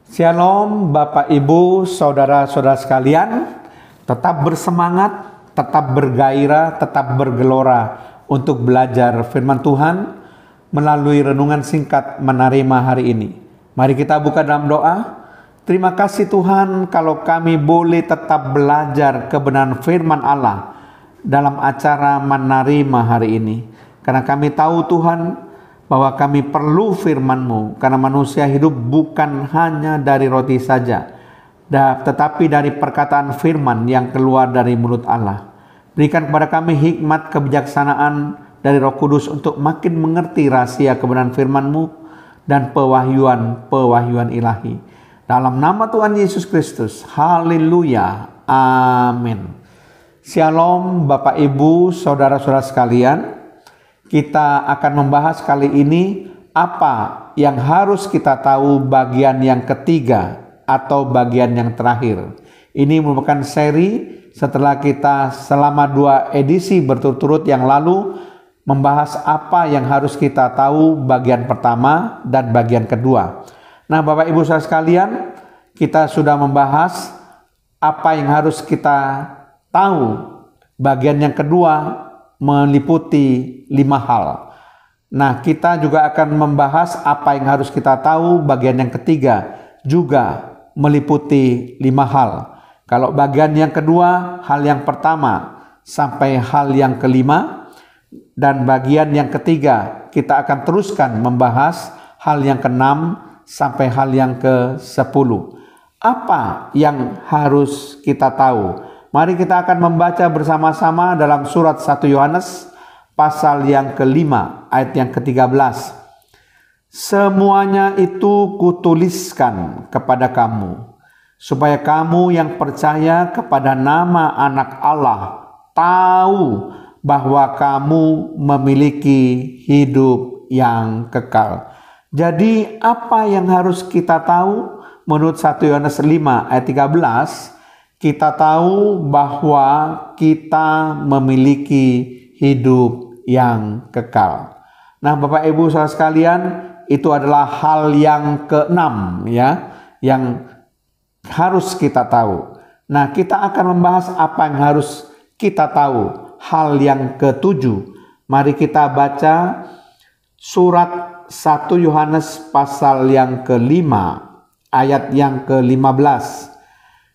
Shalom Bapak Ibu, Saudara-saudara sekalian. Tetap bersemangat, tetap bergairah, tetap bergelora untuk belajar firman Tuhan melalui renungan singkat menerima hari ini. Mari kita buka dalam doa. Terima kasih Tuhan kalau kami boleh tetap belajar kebenaran firman Allah dalam acara menerima hari ini. Karena kami tahu Tuhan bahwa kami perlu firman-Mu, karena manusia hidup bukan hanya dari roti saja, tetapi dari perkataan firman yang keluar dari mulut Allah. Berikan kepada kami hikmat kebijaksanaan dari Roh Kudus untuk makin mengerti rahasia kebenaran firman-Mu dan pewahyuan ilahi. Dalam nama Tuhan Yesus Kristus, haleluya, amin. Shalom Bapak Ibu, Saudara-saudara sekalian. Kita akan membahas kali ini apa yang harus kita tahu bagian yang ketiga atau bagian yang terakhir. Ini merupakan seri setelah kita selama 2 edisi berturut-turut yang lalu membahas apa yang harus kita tahu bagian pertama dan bagian kedua. Nah Bapak Ibu saudara sekalian, kita sudah membahas apa yang harus kita tahu. Bagian yang kedua meliputi 5 hal. Nah, kita juga akan membahas apa yang harus kita tahu bagian yang ketiga, juga meliputi 5 hal. Kalau bagian yang kedua, hal yang pertama sampai hal yang kelima, dan bagian yang ketiga kita akan teruskan membahas hal yang keenam sampai hal yang ke-10. Apa yang harus kita tahu? Mari kita akan membaca bersama-sama dalam surat 1 Yohanes pasal yang ke-5 ayat yang ke-13. Semuanya itu kutuliskan kepada kamu, supaya kamu yang percaya kepada nama Anak Allah tahu bahwa kamu memiliki hidup yang kekal. Jadi apa yang harus kita tahu menurut 1 Yohanes 5 ayat 13? Kita tahu bahwa kita memiliki hidup yang kekal. Nah, Bapak Ibu saudara sekalian, itu adalah hal yang keenam ya, yang harus kita tahu. Nah, kita akan membahas apa yang harus kita tahu, hal yang ke-7. Mari kita baca surat 1 Yohanes pasal yang ke-5 ayat yang ke-15.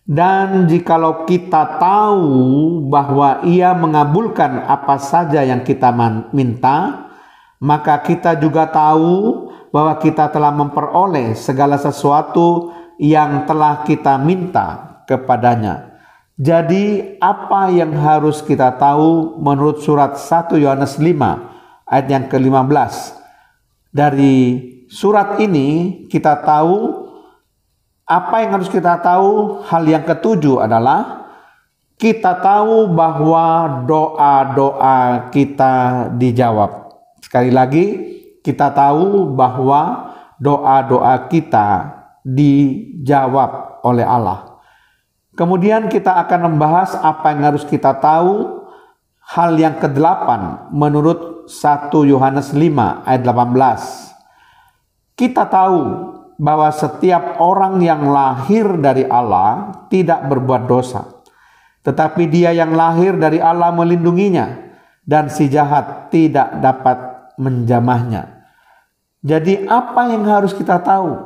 Dan jikalau kita tahu bahwa Ia mengabulkan apa saja yang kita minta, maka kita juga tahu bahwa kita telah memperoleh segala sesuatu yang telah kita minta kepadanya. Jadi apa yang harus kita tahu menurut surat 1 Yohanes 5 ayat yang ke-15? Dari surat ini kita tahu apa yang harus kita tahu. Hal yang ke-7 adalah kita tahu bahwa doa-doa kita dijawab. Sekali lagi, kita tahu bahwa doa-doa kita dijawab oleh Allah. Kemudian kita akan membahas apa yang harus kita tahu. Hal yang ke-8 menurut 1 Yohanes 5 ayat 18. Kita tahu bahwa setiap orang yang lahir dari Allah tidak berbuat dosa, tetapi dia yang lahir dari Allah melindunginya, dan si jahat tidak dapat menjamahnya. Jadi apa yang harus kita tahu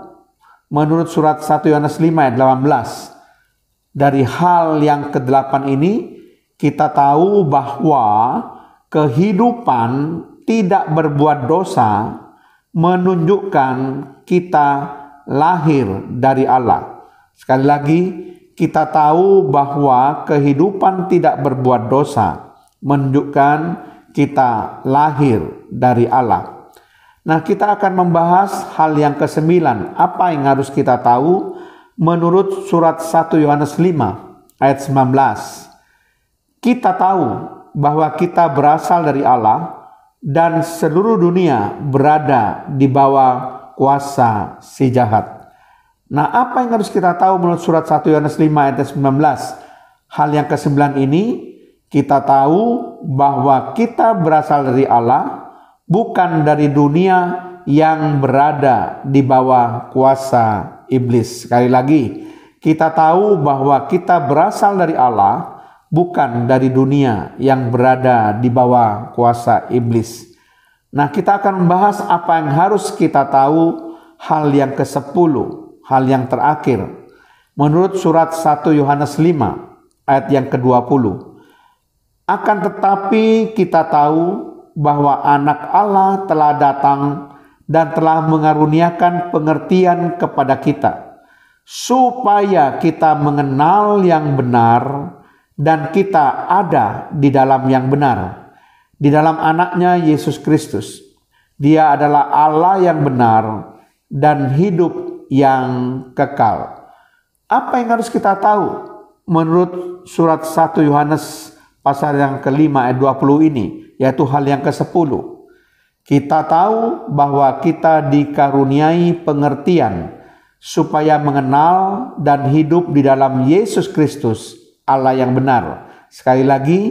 menurut surat 1 Yohanes 5 ayat 18? Dari hal yang ke-8 ini kita tahu bahwa kehidupan tidak berbuat dosa menunjukkan kita lahir dari Allah. Sekali lagi, kita tahu bahwa kehidupan tidak berbuat dosa menunjukkan kita lahir dari Allah. Nah, kita akan membahas hal yang ke-9. Apa yang harus kita tahu menurut surat 1 Yohanes 5 ayat 19. Kita tahu bahwa kita berasal dari Allah dan seluruh dunia berada di bawah kuasa si jahat. Nah, apa yang harus kita tahu menurut surat 1 Yohanes 5 ayat 19? Hal yang ke-9 ini, kita tahu bahwa kita berasal dari Allah, bukan dari dunia yang berada di bawah kuasa iblis. Sekali lagi, kita tahu bahwa kita berasal dari Allah, bukan dari dunia yang berada di bawah kuasa iblis. Nah, kita akan membahas apa yang harus kita tahu, hal yang ke-10, hal yang terakhir. Menurut surat 1 Yohanes 5 ayat yang ke-20. Akan tetapi kita tahu bahwa anak Allah telah datang dan telah mengaruniakan pengertian kepada kita, supaya kita mengenal yang benar dan kita ada di dalam yang benar, di dalam anaknya Yesus Kristus. Dia adalah Allah yang benar dan hidup yang kekal. Apa yang harus kita tahu menurut surat 1 Yohanes pasal yang ke-5 ayat 20 ini, yaitu hal yang ke-10. Kita tahu bahwa kita dikaruniai pengertian supaya mengenal dan hidup di dalam Yesus Kristus, Allah yang benar. Sekali lagi,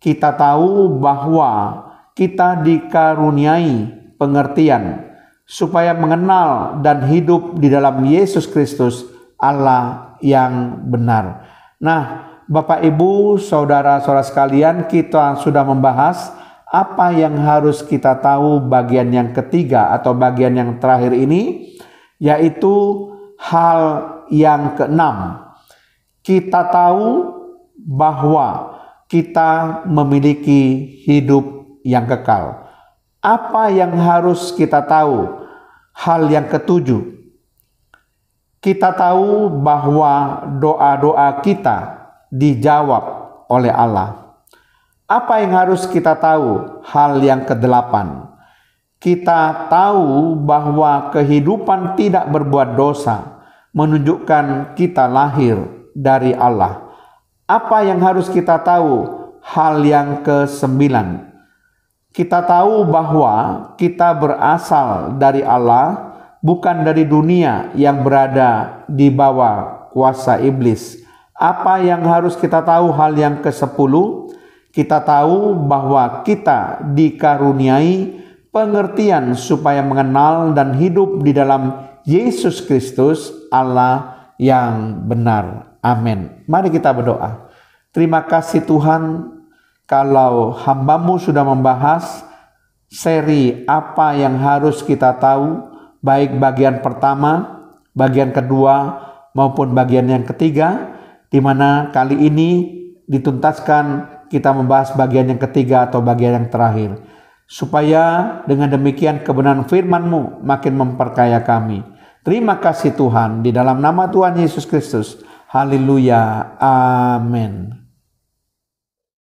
kita tahu bahwa kita dikaruniai pengertian supaya mengenal dan hidup di dalam Yesus Kristus, Allah yang benar. Nah, Bapak, Ibu, saudara-saudara sekalian, kita sudah membahas apa yang harus kita tahu bagian yang ketiga atau bagian yang terakhir ini, yaitu hal yang ke-6. Kita tahu bahwa kita memiliki hidup yang kekal. Apa yang harus kita tahu? Hal yang ke-7. Kita tahu bahwa doa-doa kita dijawab oleh Allah. Apa yang harus kita tahu? Hal yang ke-8. Kita tahu bahwa kehidupan tidak berbuat dosa menunjukkan kita lahir dari Allah. Apa yang harus kita tahu? Hal yang ke-9. Kita tahu bahwa kita berasal dari Allah, bukan dari dunia yang berada di bawah kuasa iblis. Apa yang harus kita tahu? Hal yang ke-10. Kita tahu bahwa kita dikaruniai pengertian supaya mengenal dan hidup di dalam Yesus Kristus, Allah yang benar. Amin. Mari kita berdoa. Terima kasih Tuhan, kalau hamba-Mu sudah membahas seri apa yang harus kita tahu, baik bagian pertama, bagian kedua, maupun bagian yang ketiga, di mana kali ini dituntaskan kita membahas bagian yang ketiga atau bagian yang terakhir, supaya dengan demikian kebenaran firman-Mu makin memperkaya kami. Terima kasih Tuhan, di dalam nama Tuhan Yesus Kristus. Haleluya. Amin.